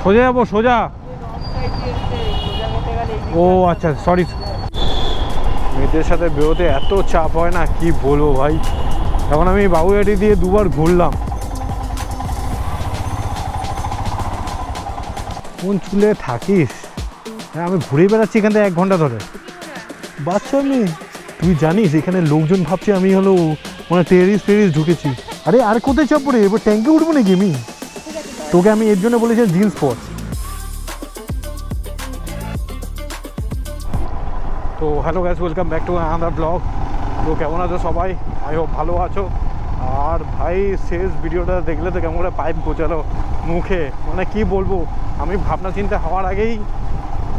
সোজা যাবো সোজা। ও আচ্ছা সরি। মেয়েদের সাথে বেরোতে এত চাপ হয় না কি বলবো ভাই। এখন আমি বাবুঘাটি দিয়ে দুবার ঘুরলাম। কোন চুলে থাকিস? হ্যাঁ আমি ঘুরে বেড়াচ্ছি এখান থেকে 1 ঘন্টা ধরে। বাচ্চা মেয়ে তুই জানিস এখানে লোকজন ভাবছে আমি হলো মানে টেরিস ঢুকেছি। আরে আর কোথায় চাপ পড়ে এবার ট্যাঙ্কে উঠবো নাকি আমি? তোকে আমি এর জন্য বলেছি জিন্স পর। তো hello guys, welcome back to another blog. তো কেমন আছো সবাই? আই হোপ ভালো আছো। আর ভাই শেষ ভিডিওটা দেখলে তো কেমন করে পাইপ গোছালো মুখে, মানে কি বলবো। আমি ভাবনা চিন্তা হওয়ার আগেই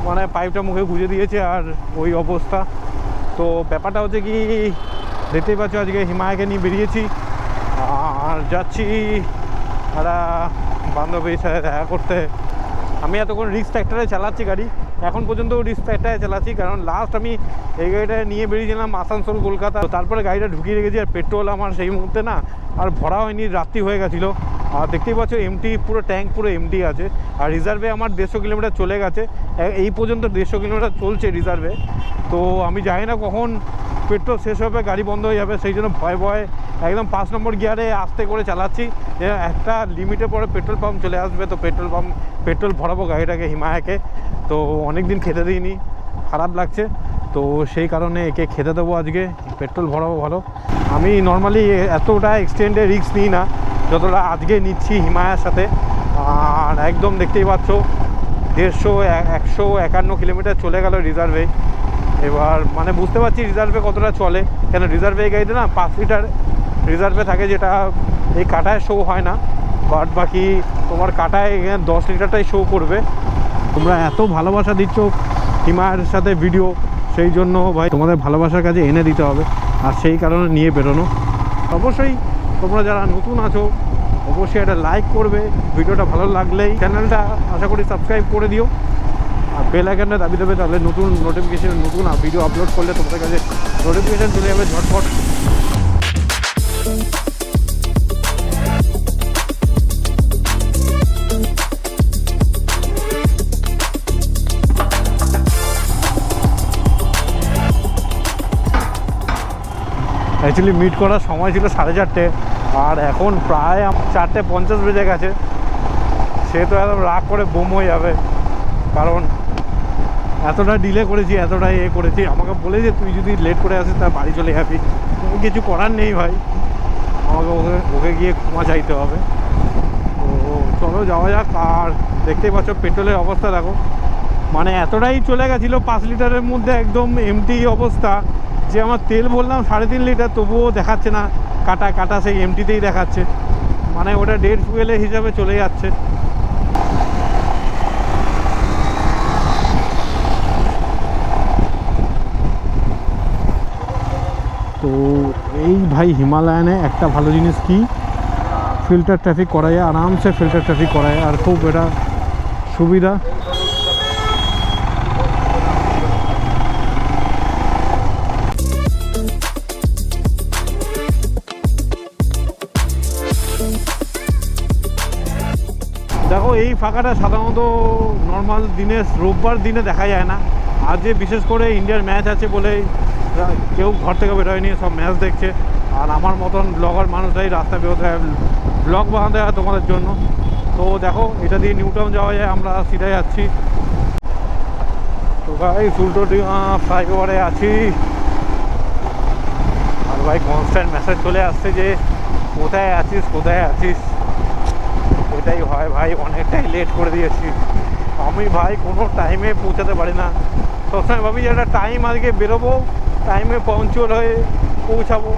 মানে পাইপটা মুখে গুঁজে দিয়েছে আর ওই অবস্থা। তো ব্যাপারটা হচ্ছে কি, দেখতেই পাচ্ছ আজকে হিমায়কে নিয়ে বেরিয়েছি আর যাচ্ছি একটা বান্ধবীর সাথে দেখা করতে। আমি এতক্ষণ রিক্স ফ্যাক্টরে চালাচ্ছি গাড়ি, এখন পর্যন্ত রিক্স ফ্যাক্টরে চালাচ্ছি, কারণ লাস্ট আমি এই গাড়িটা নিয়ে বেরিয়েছিলাম আসানসোল কলকাতা। তারপরে গাড়িটা ঢুকিয়ে রেখেছি আর পেট্রোল আমার সেই মুহূর্তে না আর ভরা হয়নি, রাত্রি হয়ে গেছিলো। আর দেখতেই পাচ্ছ এমটি, পুরো ট্যাঙ্ক পুরো এমটি আছে। আর রিজার্ভে আমার 150 কিলোমিটার চলে গেছে, এই পর্যন্ত 150 কিলোমিটার চলছে রিজার্ভে। তো আমি জানি না কখন পেট্রোল শেষ হবে, গাড়ি বন্ধ হয়ে যাবে, সেই জন্য ভয়ে একদম 5 নম্বর গিয়ারে আস্তে করে চালাচ্ছি। একটা লিমিটের পরে পেট্রোল পাম্প চলে আসবে, তো পেট্রোল ভরাবো গাড়িটাকে, হিমায়কে। তো অনেক দিন খেতে দিইনি, খারাপ লাগছে, তো সেই কারণে একে খেতে দেবো আজকে, পেট্রোল ভরাবো ভালো। আমি নর্মালি এতটা এক্সটেন্ডে রিস্ক নিই না যতটা আজকে নিচ্ছি হিমায়ার সাথে। আর একদম দেখতেই পাচ্ছ 151 কিলোমিটার চলে গেল রিজার্ভে। এবার মানে বুঝতে পারছি রিজার্ভে কতটা চলে, কেন রিজার্ভে এই গাড়িতে না 5 লিটার রিজার্ভে থাকে, যেটা এই কাটায় শো হয় না। বাট বাকি তোমার কাটায় 10 লিটারটাই শো করবে। তোমরা এত ভালোবাসা দিচ্ছ হিমায়ের সাথে ভিডিও, সেই জন্য ভাই তোমাদের ভালোবাসার কাছে এনে দিতে হবে, আর সেই কারণে নিয়ে বেরোনো। অবশ্যই তোমরা যারা নতুন আছো অবশ্যই একটা লাইক করবে, ভিডিওটা ভালো লাগলেই চ্যানেলটা আশা করি সাবস্ক্রাইব করে দিও, আর বেল আইকনটা দাবি দেবে, তাহলে নতুন নোটিফিকেশান, নতুন ভিডিও আপলোড করলে তোমাদের কাছে নোটিফিকেশান চলে যাবে ঝটপট। অ্যাকচুয়ালি মিট করার সময় ছিল 4:30, আর এখন প্রায় 4:50 বেজে গেছে। সে তো একদম রাগ করে বোম হয়ে যাবে, কারণ এতটা ডিলে করেছি, এতটা করেছি। আমাকে বলে যে তুই যদি লেট করে আসিস তা বাড়ি চলে যাবি, কিছু করার নেই ভাই, আমাকে ওকে গিয়ে ক্ষমা চাইতে হবে। তো চলো যাওয়া যাক। আর দেখতেই পাচ্ছ পেট্রোলের অবস্থা দেখো, মানে এতটাই চলে গেছিলো 5 লিটারের মধ্যে একদম এমটি অবস্থা, যে আমার তেল বললাম 3.5 লিটার, তবুও দেখাচ্ছে না, কাটা সেই এমটিতেই দেখাচ্ছে, মানে ওটা ডেড ফুয়েলের হিসাবে চলে যাচ্ছে। তো এই ভাই হিমালয়ানে একটা ভালো জিনিস কি, ফিল্টার ট্রাফিক করা যায়, আরামসে ফিল্টার ট্রাফিক করা যায়, আর খুব এটা সুবিধা। দেখো এই ফাঁকাটা সাধারণত নর্মাল দিনে, রোববার দিনে দেখা যায় না। আজ বিশেষ করে ইন্ডিয়ার ম্যাচ আছে বলে কেউ ঘর থেকে বেরোয়নি, সব ম্যাচ দেখছে। আর আমার মতন ব্লগার মানুষরাই রাস্তা বেরোতে হয়, ব্লগ বানাতে হয় তোমাদের জন্য। তো দেখো এটা দিয়ে নিউ টাউন যাওয়া যায়, আমরা সিধা যাচ্ছি। তো ভাই সুলটোডিঙা ফ্লাইওভারে আছি, আর ভাই কনস্ট্যান্ট মেসেজ চলে আসছে যে কোথায় আছিস কোথায় আছিস। এটাই হয় ভাই, অনেকটাই লেট করে দিয়েছি আমি ভাই, কোনো টাইমে পৌঁছাতে পারি না। সবসময় ভাবি যে একটা টাইম আজকে বেরোবো, টাইমে পঞ্চুয়াল হয়ে পৌঁছাবো,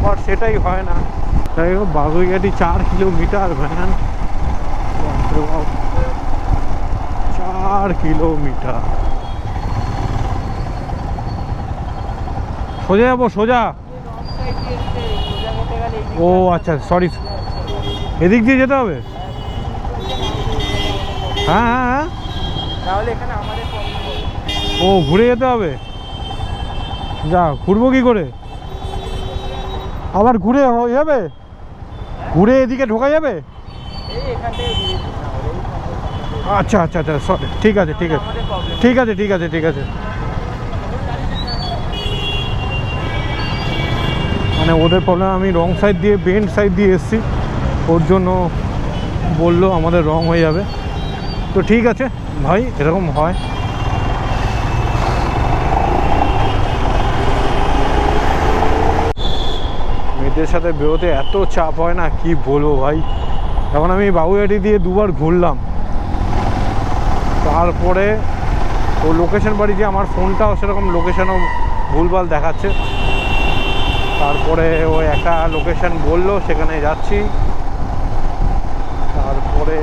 বাট সেটাই হয় না। তাই বাগুইঘাটি 4 কিলোমিটার, ভ্যান 4 কিলোমিটার। সোজা যাবো সোজা। ও আচ্ছা সরি, এদিক দিয়ে যেতে হবে। হ্যাঁ হ্যাঁ হ্যাঁ, তাহলে এখানে আমাদের ও ঘুরে যেতে হবে। যা ঘুরবো কি করে, আবার ঘুরে হয়ে যাবে, ঘুরে এদিকে ঢোকা যাবে। আচ্ছা আচ্ছা আচ্ছা সরি, ঠিক আছে ঠিক আছে ঠিক আছে ঠিক আছে ঠিক আছে। মানে ওদের প্রবলেম, আমি রং সাইড দিয়ে বেন্ড সাইড দিয়ে এসেছি, ওর জন্য বললো আমাদের রং হয়ে যাবে। তো ঠিক আছে ভাই, এরকম হয়। মেয়েদের সাথে বেরোতে এত চাপ হয় না, কি বলবো ভাই। এখন আমি বাবুঘাটি দিয়ে দুবার ঘুরলাম, তারপরে ও লোকেশন বাড়ি, যে আমার ফোনটাও সেরকম লোকেশনও ভুলভাল দেখাচ্ছে। তারপরে ও একটা লোকেশন বললো, সেখানে যাচ্ছি। তারপরে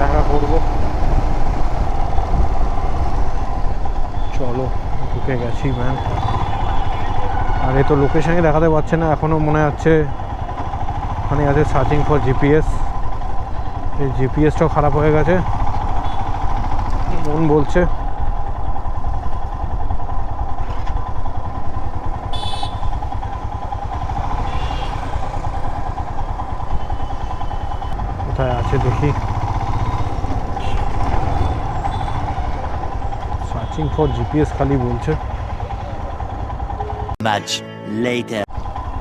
দেখা করব। চলো, ঢুকে গেছি ম্যাম। আর এ তো লোকেশানই দেখাতে পারছে না, এখনও মনে হচ্ছে ওখানে আছে সার্চিং ফর জিপিএস। এই জিপিএসটাও খারাপ হয়ে গেছে মন বলছে। কোথায় আছে দেখি, সার্চিং ফর জিপিএস খালি বলছে।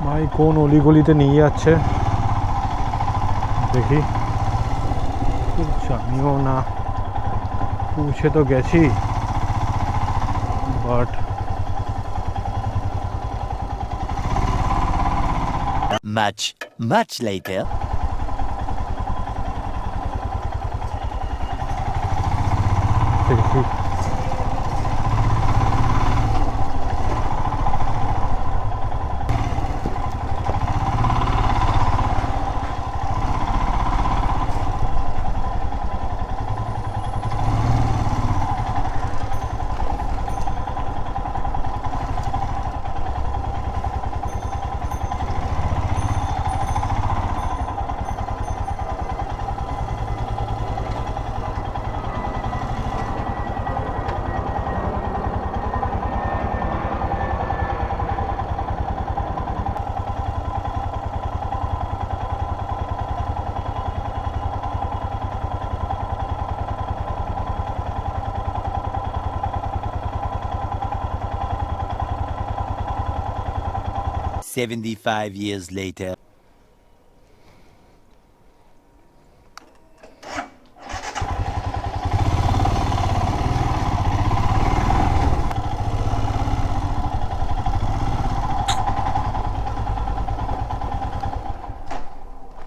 ভাই কোন অলিগলিতে নিয়ে যাচ্ছে দেখি, জানিও না। পৌঁছে তো গেছি, বাট much later. দেখি $75 years later.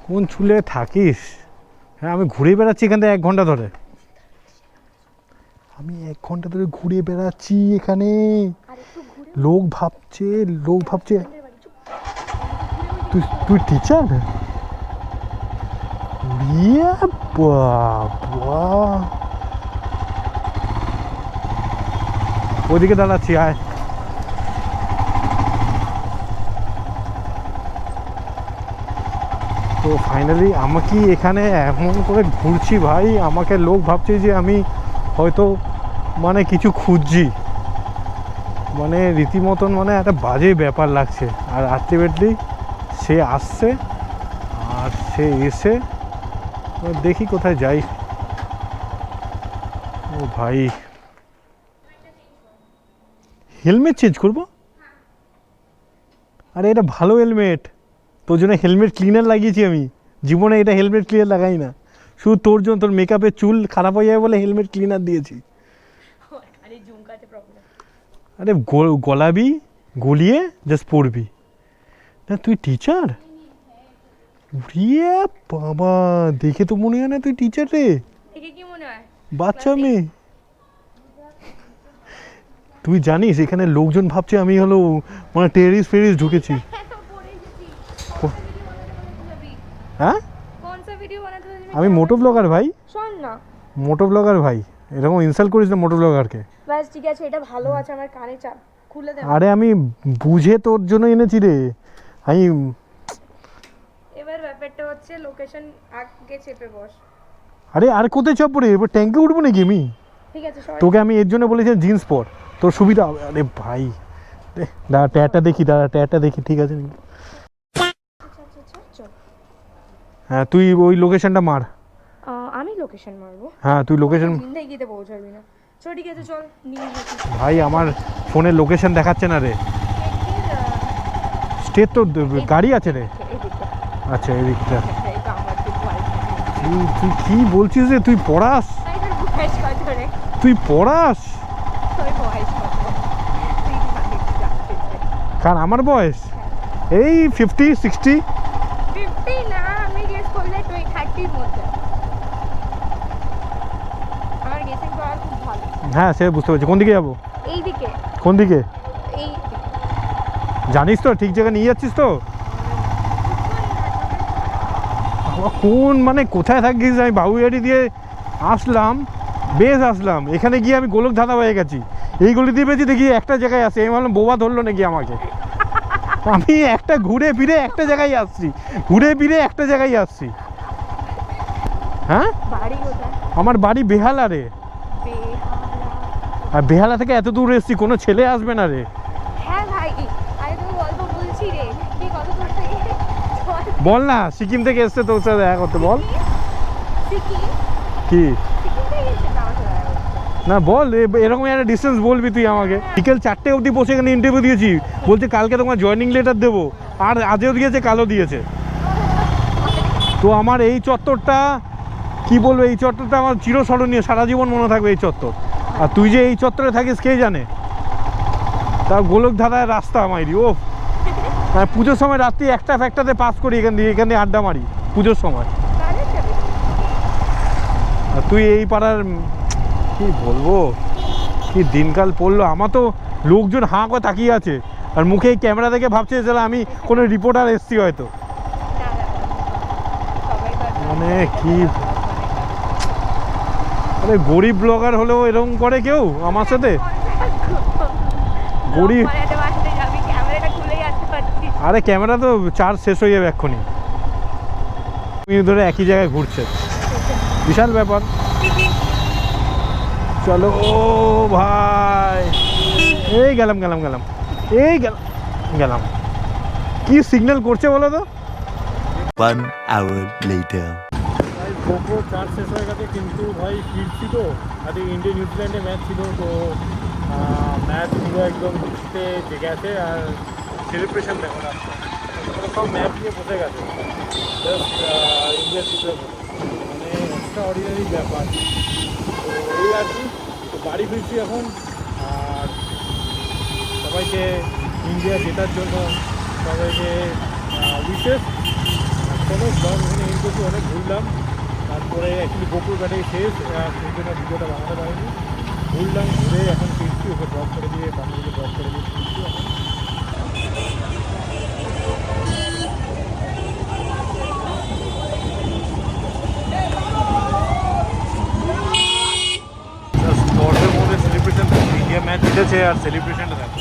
কোন চুলে থাকিস? হ্যাঁ, আমি ঘুরে বেড়াচ্ছি এখান থেকে 1 ঘন্টা ধরে। আমি 1 ঘন্টা ধরে ঘুরে বেড়াচ্ছি এখানে। লোক ভাবছে তুই টিচার? বাবা, ওদিকে দাঁড়াচ্ছি, আয়। তো ফাইনালি আমাকে এখানে এমন করে ঘুরছি ভাই, আমাকে লোক ভাবছে যে আমি হয়তো মানে কিছু খুঁজছি, মানে রীতিমতন মানে একটা বাজে ব্যাপার লাগছে। আর আলটিমেটলি সে আসছে, আর সে এসে দেখি কোথায় যাই। ও ভাই, হেলমেট চেঞ্জ করবো? আরে এটা ভালো হেলমেট, তোর জন্য হেলমেট ক্লিনার লাগিয়েছি আমি। জীবনে এটা হেলমেট ক্লিনার লাগাই না, শুধু তোর জন্য, তোর মেকআপের চুল খারাপ হয়ে যাবে বলে হেলমেট ক্লিনার দিয়েছি। আরে গলাবি, গলিয়ে জাস্ট পড়বি না। তুই টিচার? বাবা, দেখে তো মনে হয় না তুই টিচার রে। বাচ্চা মেয়ে। তুই জানিস এখানে লোকজন ভাবছে আমি হলো মানে টেরিস ঢুকেছি। হ্যাঁ, আমি মোটো ব্লগার ভাই। শোন না, মোটো ব্লগার ভাই, এরকম ইনসাল্ট করিস না মোটো ব্লগারকে। বাস ঠিক আছে, এটা ভালো আছে, আমার কানে চাপ খুলে দে। আরে আমি বুঝে তোর জন্য এনেছি রে। আমি এবার ব্যাপারটা হচ্ছে লোকেশন আগে চেপে বস। আরে আর কোথায় চাপ পড়ে, এবার ট্যাঙ্কে উঠবো নাকি আমি? ঠিক আছে, তোকে আমি এর জন্য বলেছি জিন্স পর, তোর সুবিধা হবে। আরে ভাই দাঁড়া, ট্যাটটা দেখি, ঠিক আছে নাকি? হ্যাঁ তুই ওই লোকেশনটা মার। আমি লোকেশন মারবো? হ্যাঁ তুই লোকেশন। জিন্দাই গিয়ে পৌঁছাবি না। চল ঠিক আছে, চল নিয়ে যাচ্ছি। ভাই আমার ফোনে লোকেশন দেখাচ্ছে না রে। স্টেট তো গাড়ি আছে রে। আচ্ছা এদিকটা। তুই কি বলছিস রে? তুই পড়াস? তুই পড়াস? কারণ আমার বয়স এই 50-60। 50 না, আমি গেস করলে 30 এর মধ্যে। আমার গেসিং পাওয়ার খুব ভালো। হ্যাঁ সে বুঝতে পারছি। কোন দিকে যাবো? এই দিকে। কোন দিকে এই জানিস তো? ঠিক জায়গায় নিয়ে যাচ্ছিস তো? কোন মানে কোথায় থাকিস? আমি বাবুবাড়ি দিয়ে আসলাম, বেশ আসলাম, এখানে গিয়ে আমি গোলক ধাঁধা হয়ে গেছি। এই গলি দিয়ে পেয়েছি, দেখি একটা জায়গায় আসে। আমি ভাবলাম বোবা ধরলো নাকি আমাকে। আমি একটা ঘুরে ফিরে একটা জায়গায় আসছি, ঘুরে ফিরে একটা জায়গায় আসছি। হ্যাঁ বাড়ি কোথায়? আমার বাড়ি বেহালা রে। আর বেহালা থেকে এত দূর এসছি, কোনো ছেলে আসবে না রে। হ্যাঁ ভাই, আমি তো গল্প বলছি রে। কি কত দূর থেকে? বল না, সিকিম থেকে এসছে তোর সাথে দেখা করতে। বল সিকিম? কি সিকিম থেকে এসে আমার সাথে দেখা করতে? না বল, এরকম একটা ডিস্টেন্স বলবি তুই আমাকে। বিকেল 4টে অবধি বসে এখানে ইন্টারভিউ দিয়েছি, বলছে কালকে তোমার জয়েনিং লেটার দেবো। আর আজও দিয়েছে, কালও দিয়েছে। তো আমার এই চত্বরটা কি বলবো, এই চত্বরটা আমার চিরস্মরণীয়, সারা জীবন মনে থাকবে এই চত্বর। আর তুই যে এই চত্বরে থাকিস কে জানে। তা গোলক ধাঁধায় রাস্তা আমারই। ও পুজোর সময় রাত্রি 1টা-1টাতে পাস করি এখান দিয়ে আড্ডা মারি পুজোর সময়। কারের যাবে? আর তুই এই পাড়ার, কি বলবো, কি দিনকাল পড়লো। আমার তো লোকজন হাঁ করে তাকিয়ে আছে, আর মুখে এই ক্যামেরা দেখে ভাবছে যে আমি কোনো রিপোর্টার এসছি হয়তো। সবাই তো মানে কি, আরে গরিব ব্লগার হলেও এরকম করে কেউ আমার সাথে? গরিব। ক্যামেরাটা খুলেই আসতে পারছিস? আরে ক্যামেরা তো চার্জ শেষ হয়ে যাবে এক্ষুনি। মিনিট ধরে একই জায়গায় ঘুরছে, বিশাল ব্যাপার। চলো ও ভাই, এই গেলাম এই গেলাম। কি সিগন্যাল করছে বলো তো? 1 hour later. ভাই গোপ্রো চার্জ শেষ হয়ে গেছে, কিন্তু ভাই ফিরছি তো। আজকে ইন্ডিয়া নিউজিল্যান্ডে ম্যাচ ছিল, তো ম্যাচ পুরো একদম জিততে গেছে। আর সেলিব্রেশন দেখো না, সব ম্যাচ নিয়ে বসে গেছে। জাস্ট ইন্ডিয়া জিতে, মানে একটা অর্ডিনারি ব্যাপার। তো এই আর কি, তো বাড়ি ফিরছি এখন। আর সবাইকে ইন্ডিয়া জেতার জন্য সবাইকে উইশেস। কোনো ব্লগ এখানে এন্ড করছি, অনেক ঘুরলাম। তারপরে অ্যাকচুয়ালি গোপুর ব্যাটারি শেষ, সেই জন্য ভিডিওটা বানাতে পারিনি। ঘুরলাম, ঘুরে এখন ফিরছি, ওকে ড্রপ করে দিয়ে বান্ধবীকে ড্রপ করে দিয়ে ফিরছি এখন। দশের মধ্যে সেলিব্রেশন, ইন্ডিয়া ম্যাচ জিতেছে আর সেলিব্রেশনটা দেখো,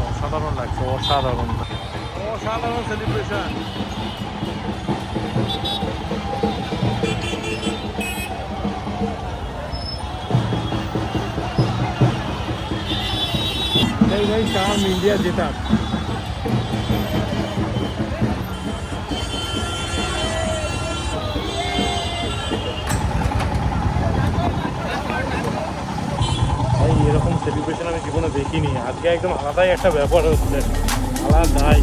অসাধারণ লাগছে। অসাধারণ সেলিব্রেশন। ভাই চাম ইন্ডিয়া জেতা। ভাই এরকম সেলিব্রেশন আমি জীবনে দেখিনি। আজকে একদম আলাদাই একটা ব্যাপার হচ্ছে, আলাদাই।